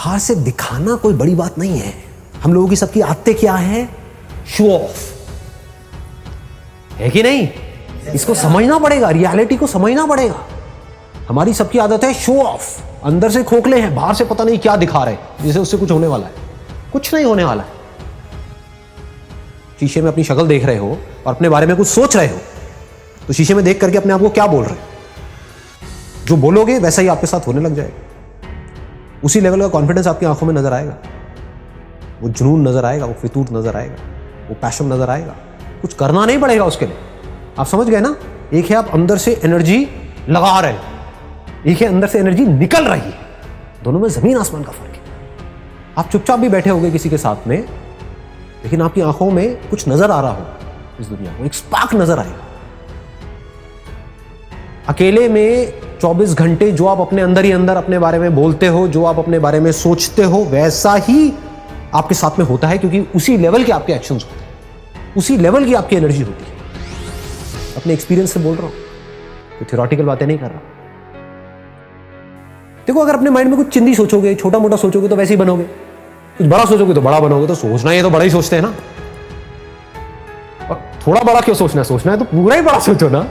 बाहर से दिखाना कोई बड़ी बात नहीं है। हम लोगों की सबकी आदतें क्या है? शो ऑफ, है कि नहीं? इसको समझना पड़ेगा, रियलिटी को समझना पड़ेगा। हमारी सबकी आदत है शो ऑफ। अंदर से खोखले हैं, बाहर से पता नहीं क्या दिखा रहे हैं, जैसे उससे कुछ होने वाला है। कुछ नहीं होने वाला है। शीशे में अपनी शक्ल देख रहे हो और अपने बारे में कुछ सोच रहे हो, तो शीशे में देख करके अपने आप को क्या बोल रहे हो? जो बोलोगे वैसा ही आपके साथ होने लग जाएगा। उसी लेवल का कॉन्फिडेंस आपकी आंखों में नजर आएगा, वो जुनून नजर आएगा, वो फितूर नजर आएगा, वो पैशन नजर आएगा। कुछ करना नहीं पड़ेगा उसके लिए। आप समझ गए ना? एक है आप अंदर से एनर्जी लगा रहे हो, एक है अंदर से एनर्जी निकल रही है। दोनों में जमीन आसमान का फर्क है। आप चुपचाप भी बैठे होंगे किसी के साथ में, लेकिन आपकी आंखों में कुछ नजर आ रहा होगा, इस दुनिया को एक स्पार्क नजर आएगा। अकेले में 24 घंटे जो आप अपने अंदर ही अंदर अपने बारे में बोलते हो, जो आप अपने बारे में सोचते हो, वैसा ही आपके साथ में होता है, क्योंकि उसी लेवल के आपके एक्शंस होते हैं, उसी लेवल की आपकी एनर्जी होती है। अपने एक्सपीरियंस से बोल रहा हूं, तो थ्योरेटिकल बातें नहीं कर रहा। देखो, अगर अपने माइंड में कुछ चिंदी सोचोगे, छोटा मोटा सोचोगे तो वैसे ही बनोगे, कुछ बड़ा सोचोगे तो बड़ा बनोगे। तो सोचना है तो बड़ा ही सोचते हैं ना, और थोड़ा बड़ा क्यों सोचना है? सोचना है तो पूरा ही बड़ा सोचो ना।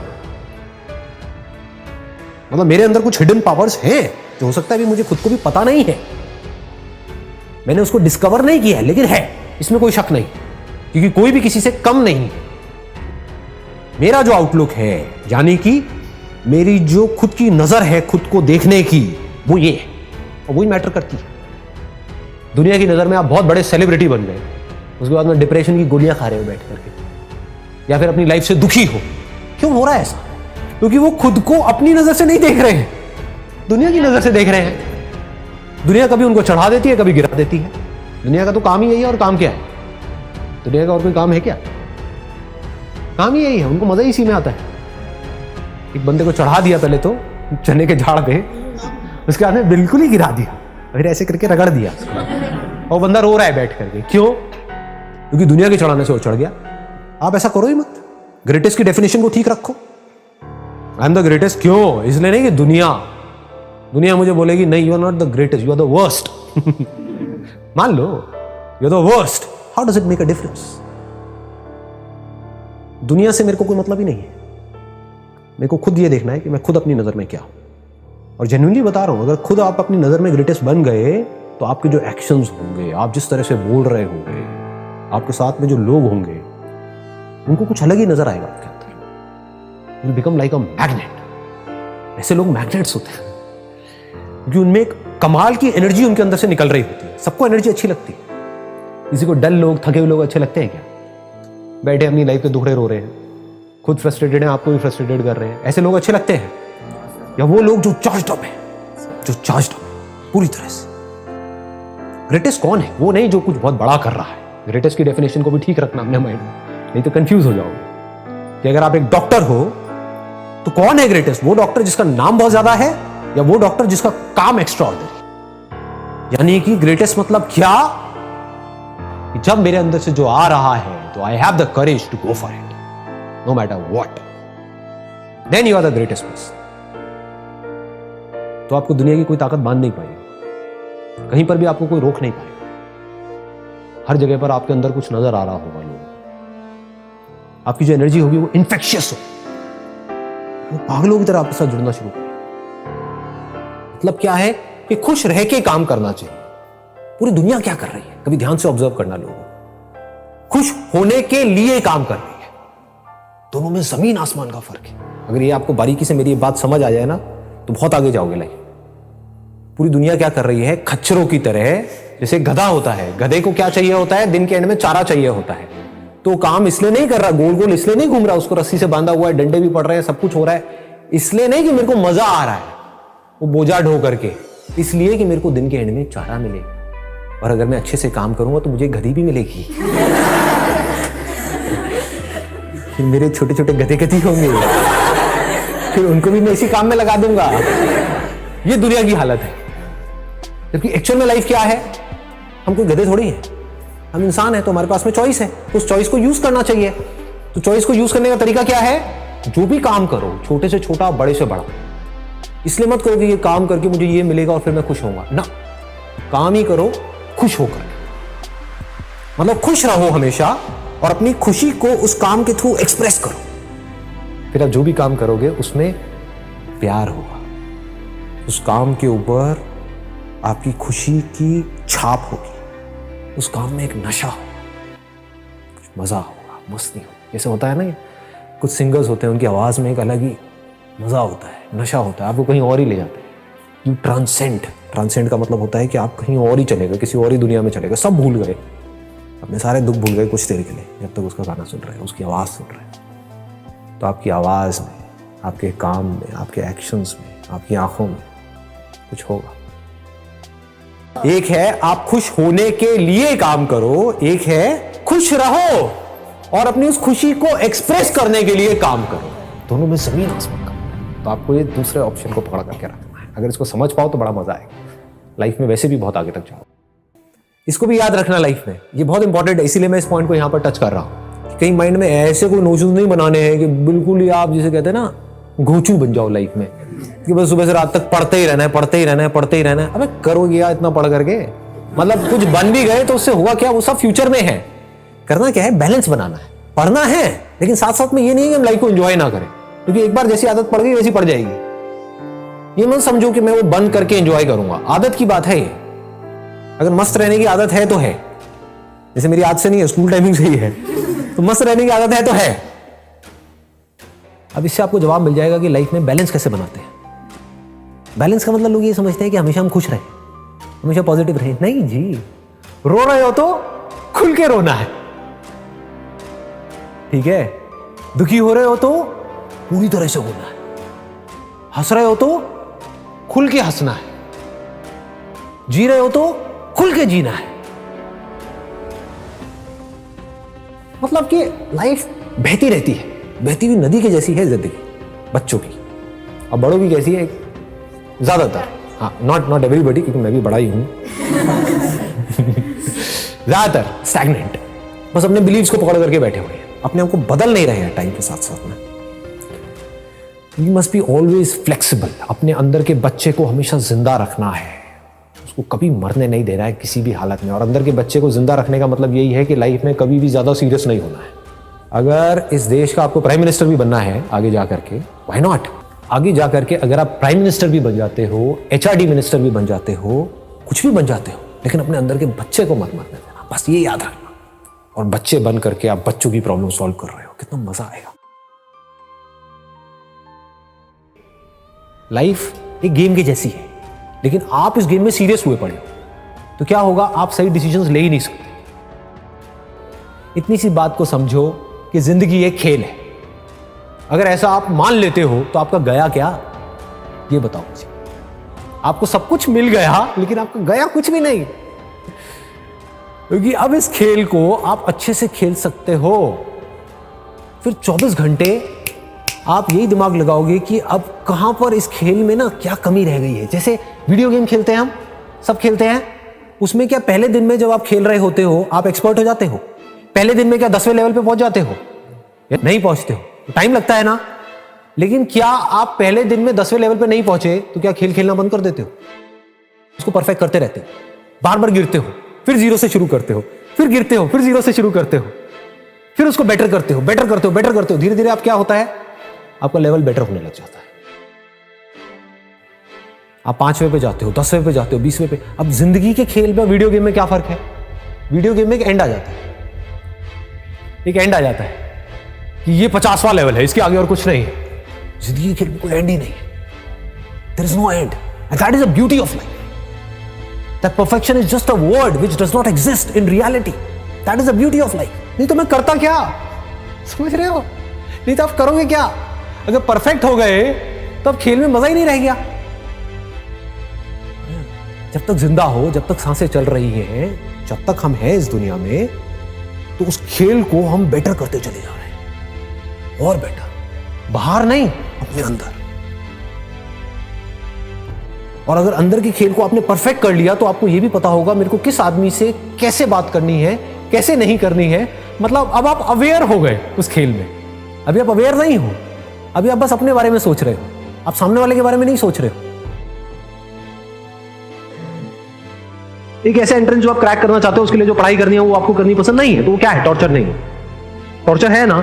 मतलब मेरे अंदर कुछ हिडन पावर्स हैं जो हो सकता है अभी मुझे खुद को भी पता नहीं है, मैंने उसको डिस्कवर नहीं किया है, लेकिन है, इसमें कोई शक नहीं, क्योंकि कोई भी किसी से कम नहीं है। मेरा जो आउटलुक है, यानी कि मेरी जो खुद की नजर है खुद को देखने की, वो ये है, और वही मैटर करती है। दुनिया की नजर में आप बहुत बड़े सेलिब्रिटी बन गए, उसके बाद में डिप्रेशन की गोलियां खा रहे हो बैठ करके, या फिर अपनी लाइफ से दुखी हो। क्यों हो रहा है ऐसा? क्योंकि वो खुद को अपनी नजर से नहीं देख रहे हैं, दुनिया की नजर से देख रहे हैं। दुनिया कभी उनको चढ़ा देती है, कभी गिरा देती है। दुनिया का तो काम ही यही है। और काम क्या है दुनिया का? और कोई काम है क्या? काम ही यही है। उनको मजा ही इसी में आता है। एक बंदे को चढ़ा दिया पहले तो चने के झाड़ पे, उसके बाद में बिल्कुल ही गिरा दिया, फिर ऐसे करके रगड़ दिया, और बंदा रो रहा है बैठ करके। क्यों? क्योंकि दुनिया के चढ़ाने से वो चढ़ गया। आप ऐसा करो ही मत। ग्रेटेस्ट की डेफिनेशन को ठीक रखो। I am the greatest. क्यों? इसलिए नहीं कि दुनिया मुझे बोलेगी नहीं, you are not the greatest, you are the worst. मान लो you are the worst, how does it make a difference? दुनिया से मेरे को कोई मतलब ही नहीं है। मेरे को खुद ये देखना है कि मैं खुद अपनी नजर में क्या हूं। और जेन्युइनली बता रहा हूं, अगर खुद आप अपनी नजर में ग्रेटेस्ट बन गए, तो आपके जो एक्शंस होंगे, आप जिस तरह से बोल रहे होंगे, आपके साथ में जो लोग होंगे, उनको कुछ अलग ही नजर आएगा आपके अंदर। You become like a magnet. ऐसे लोग मैग्नेट्स होते हैं क्योंकि उनमें एक कमाल की एनर्जी उनके अंदर से निकल रही होती है। सबको एनर्जी अच्छी लगती है। किसी को डल लोग, थके हुए लोग अच्छे लगते हैं क्या? बैठे अपनी लाइफ के दुखड़े रो रहे हैं, खुद फ्रस्ट्रेटेड हैं, आपको भी फ्रस्ट्रेटेड कर रहे हैं, ऐसे लोग अच्छे लगते हैं? या वो लोग जो चार्ज्ड अप है, जो चार्ज्ड अप है पूरी तरह से? ग्रेटेस्ट कौन है? वो नहीं जो कुछ बहुत बड़ा कर रहा है। ग्रेटेस्ट की डेफिनेशन को भी ठीक रखना अपने माइंड में, नहीं तो कंफ्यूज हो जाओगे। कि अगर आप एक डॉक्टर हो तो कौन है ग्रेटेस्ट? वो डॉक्टर जिसका नाम बहुत ज्यादा है, या वो डॉक्टर जिसका काम एक्स्ट्राऑर्डिनरी? यानी कि ग्रेटेस्ट मतलब क्या? कि जब मेरे अंदर से जो आ रहा है, तो I have the courage to go for it, no matter what, then you are the greatest person. तो आपको दुनिया की कोई ताकत बांध नहीं पाएगी, कहीं पर भी आपको कोई रोक नहीं पाएगा। हर जगह पर आपके अंदर कुछ नजर आ रहा होगा। लोग, आपकी जो एनर्जी होगी वो इन्फेक्शियस हो, वो पागलों की तरह आपके साथ जुड़ना शुरू करें। मतलब क्या है कि खुश रह के काम करना चाहिए। पूरी दुनिया क्या कर रही है, कभी ध्यान से ऑब्जर्व करना। लोगों खुश होने के लिए काम कर रही है। दोनों में जमीन आसमान का फर्क है। अगर ये आपको बारीकी से मेरी ये बात समझ आ जाए ना, तो बहुत आगे जाओगे लाइफ। पूरी दुनिया क्या कर रही है? खच्चरों की तरह, जैसे गधा होता है, गधे को क्या चाहिए होता है? दिन के एंड में चारा चाहिए होता है। तो काम इसलिए नहीं कर रहा, गोल गोल इसलिए नहीं घूम रहा, उसको रस्सी से बांधा हुआ है, डंडे भी पड़ रहे हैं, सब कुछ हो रहा है, इसलिए नहीं कि मेरे को मजा आ रहा है वो बोझा ढो करके, इसलिए कि मेरे को दिन के एंड में चारा मिले। और अगर मैं अच्छे से काम करूंगा तो मुझे गधी भी मिलेगी। फिर मेरे छोटे छोटे गधे गधी होंगे, फिर उनको भी मैं इसी काम में लगा दूंगा। ये दुनिया की हालत है। जबकि एक्चुअल में लाइफ क्या है? हम कोई गधे थोड़ी हैं, हम इंसान हैं। तो हमारे पास में चॉइस है, तो उस चॉइस को यूज करना चाहिए। तो चॉइस को यूज करने का तरीका क्या है? जो भी काम करो, छोटे से छोटा, बड़े से बड़ा, इसलिए मत करो कि ये काम करके मुझे ये मिलेगा और फिर मैं खुश होऊंगा ना। काम ही करो खुश होकर, मतलब खुश रहो हमेशा और अपनी खुशी को उस काम के थ्रू एक्सप्रेस करो। फिर आप जो भी काम करोगे उसमें प्यार होगा, उस काम के ऊपर आपकी खुशी की छाप होगी, उस काम में एक नशा हो, कुछ मजा होगा, मस्ती हो। जैसे होता है ना, कुछ सिंगर्स होते हैं उनकी आवाज में एक अलग ही मजा होता है, नशा होता है, आपको कहीं और ही ले जाते हैं। यू ट्रांसेंड का मतलब होता है कि आप कहीं और ही चले गए, किसी और ही दुनिया में चले गए, सब भूल गए, अपने सारे दुख भूल गए कुछ देर के लिए, जब तक उसका गाना सुन रहे हैं, उसकी आवाज़ सुन रहे हैं। तो आपकी आवाज़ में, आपके काम में, आपके एक्शंस में, आपकी आंखों में कुछ होगा। एक है आप खुश होने के लिए काम करो, एक है खुश रहो और अपनी उस खुशी को एक्सप्रेस करने के लिए काम करो। दोनों में जमीन आसमान का। तो आपको ये दूसरे ऑप्शन को पकड़ करके रखना है। अगर इसको समझ पाओ तो बड़ा मजा आएगा, लाइफ में वैसे भी बहुत आगे तक जाओ। इसको भी याद रखना लाइफ में, ये बहुत इंपॉर्टेंट है, इसीलिए मैं इस पॉइंट को यहां पर टच कर रहा हूं। कहीं माइंड में ऐसे कोई नोशन नहीं बनाने हैं कि बिल्कुल ही आप जिसे कहते हैं ना घोचू बन जाओ लाइफ में, कि बस सुबह से रात तक पढ़ते ही रहना है, पढ़ते ही रहना है, पढ़ते ही रहना है। अबे करोगे यार इतना पढ़ करके, मतलब कुछ बन भी गए तो उससे होगा क्या, वो सब फ्यूचर में है। करना क्या है, बैलेंस बनाना है, पढ़ना है, लेकिन साथ साथ में ये नहीं है कि हम लाइफ को एंजॉय ना करें, क्योंकि एक बार जैसी आदत पड़ गई वैसी पड़ जाएगी। ये मत समझो कि मैं वो बंद करके एंजॉय करूंगा, आदत की बात है ये। अगर मस्त रहने की आदत है तो है, जैसे मेरी आदत से नहीं है, स्कूल टाइमिंग से ही है, तो मस्त रहने की आदत है तो है। अब इससे आपको जवाब मिल जाएगा कि लाइफ में बैलेंस कैसे बनाते हैं। बैलेंस का मतलब लोग ये समझते हैं कि हमेशा हम खुश रहें, हमेशा पॉजिटिव रहें। नहीं जी, रो रहे हो तो खुल के रोना है, ठीक है। दुखी हो रहे हो तो पूरी तरह से होना है, हंस रहे हो तो खुल के हंसना है, जी रहे हो तो खुल के जीना है। मतलब कि लाइफ बहती रहती है, बहती हुई नदी के जैसी है जिंदगी बच्चों की, और बड़ों की कैसी है ज्यादातर, हाँ नॉट एवरीबॉडी, क्योंकि मैं भी बड़ा ही हूं ज्यादातर स्टैग्नेंट, बस अपने बिलीव्स को पकड़ करके बैठे हुए हैं, अपने आप को बदल नहीं रहे हैं टाइम के साथ साथ में। You must be always flexible, अपने अंदर के बच्चे को हमेशा जिंदा रखना है, उसको कभी मरने नहीं देना है किसी भी हालत में। और अंदर के बच्चे को जिंदा रखने का मतलब यही है कि लाइफ में कभी भी ज्यादा सीरियस नहीं होना है। अगर इस देश का आपको प्राइम मिनिस्टर भी बनना है आगे जाकर के, व्हाई नॉट, आगे जाकर के अगर आप प्राइम मिनिस्टर भी बन जाते हो, HRD मिनिस्टर भी बन जाते हो, कुछ भी बन जाते हो, लेकिन अपने अंदर के बच्चे को मत मरने देना, बस ये याद रखना। और बच्चे बन करके आप बच्चों की प्रॉब्लम सॉल्व कर रहे हो, कितना मजा आएगा। लाइफ एक गेम की जैसी है, लेकिन आप इस गेम में सीरियस हुए पड़े हो तो क्या होगा, आप सही डिसीजंस ले ही नहीं सकते। इतनी सी बात को समझो कि जिंदगी एक खेल है। अगर ऐसा आप मान लेते हो तो आपका गया क्या, ये बताओ मुझे। आपको सब कुछ मिल गया लेकिन आपका गया कुछ भी नहीं, क्योंकि अब इस खेल को आप अच्छे से खेल सकते हो। फिर 24 घंटे आप यही दिमाग लगाओगे कि अब कहां पर इस खेल में ना क्या कमी रह गई है। जैसे वीडियो गेम खेलते हैं, हम सब खेलते हैं, उसमें क्या पहले दिन में जब आप खेल रहे होते हो आप एक्सपर्ट हो जाते हो? पहले दिन में क्या 10वें लेवल पे पहुंच जाते हो? नहीं पहुंचते हो, टाइम लगता है ना। लेकिन क्या आप पहले दिन में 10वें लेवल पे नहीं पहुंचे तो क्या खेल खेलना बंद कर देते हो? उसको परफेक्ट करते रहते हो, बार बार गिरते हो, फिर जीरो से शुरू करते हो, फिर गिरते हो, फिर जीरो से शुरू करते हो, फिर उसको बेटर करते हो, बेटर करते हो, बेटर करते हो। धीरे धीरे आप क्या होता है, आपका लेवल बेटर होने लग जाता है। आप 5वें पे जाते हो, 10वें पे जाते हो, 20वें पे। अब जिंदगी के खेल में वीडियो गेम में क्या फर्क है? वीडियो गेम में एक एंड आ जाता है, एक एंड आ जाता है कि ये 50वां लेवल है, इसके आगे और कुछ नहीं है। जिंदगी के खेल में कोई एंड ही नहीं है, there is no end, and that is the beauty of life. That perfection is just a word which does not exist in reality. That is the beauty of life. नहीं तो मैं करता क्या, समझ रहे हो? नहीं तो आप करोगे क्या? अगर परफेक्ट हो गए तो अब खेल में मजा ही नहीं रह गया। जब तक जिंदा हो, जब तक सांसें चल रही हैं, जब तक हम हैं इस दुनिया में, तो उस खेल को हम बेटर करते चले जा रहे हैं, और बेटर, बाहर नहीं, अपने अंदर। और अगर अंदर के खेल को आपने परफेक्ट कर लिया तो आपको यह भी पता होगा मेरे को किस आदमी से कैसे बात करनी है, कैसे नहीं करनी है। मतलब अब आप अवेयर हो गए उस खेल में। अभी आप अवेयर नहीं हो, अभी आप बस अपने बारे में सोच रहे हो, आप सामने वाले के बारे में नहीं सोच रहे हो। एक ऐसा एंट्रेंस जो आप क्रैक करना चाहते हो, उसके लिए जो पढ़ाई करनी है वो आपको करनी पसंद नहीं है, तो वो क्या है? टॉर्चर नहीं है। टॉर्चर है ना,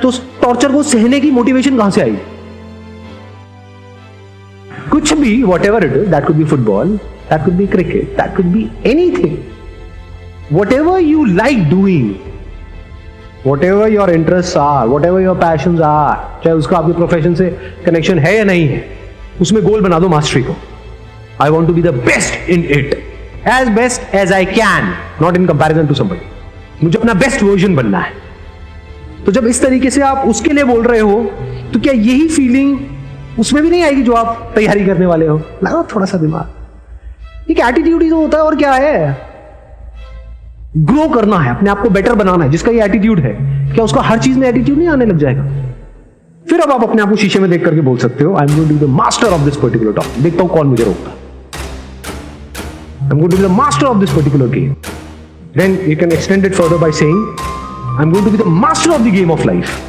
तो उस टॉर्चर को सहने की मोटिवेशन कहां से आएगी? कुछ भी, what ever it is, that could be football, that could be cricket, that could be anything, what ever you like doing, whatever your interests are, whatever your passions are, चाहे उसका आपके प्रोफेशन से connection है या नहीं है, उसमें गोल बना दो मास्टरी को। I want to be the best in it, as best as I can, not in comparison to somebody. मुझे अपना बेस्ट वर्जन बनना है। तो जब इस तरीके से आप उसके लिए बोल रहे हो, तो क्या यही फीलिंग उसमें भी नहीं आएगी जो आप तैयारी करने वाले हो? लगाओ थोड़ा सा दिमाग। एक एटीट्यूड ही तो होता है, और क्या है? ग्रो करना है, अपने आप को बेटर बनाना है। जिसका ये एटीट्यूड है, क्या उसका हर चीज में एटीट्यूड नहीं आने लग जाएगा? फिर अब आप अपने आप को शीशे में देख करके बोल सकते हो, I am going to be the master of this particular topic. देखता हूं कौन मुझे रोकता। I am going to be the master of this particular game. Then you can extend it further by saying, I am going to be the master of the game of life.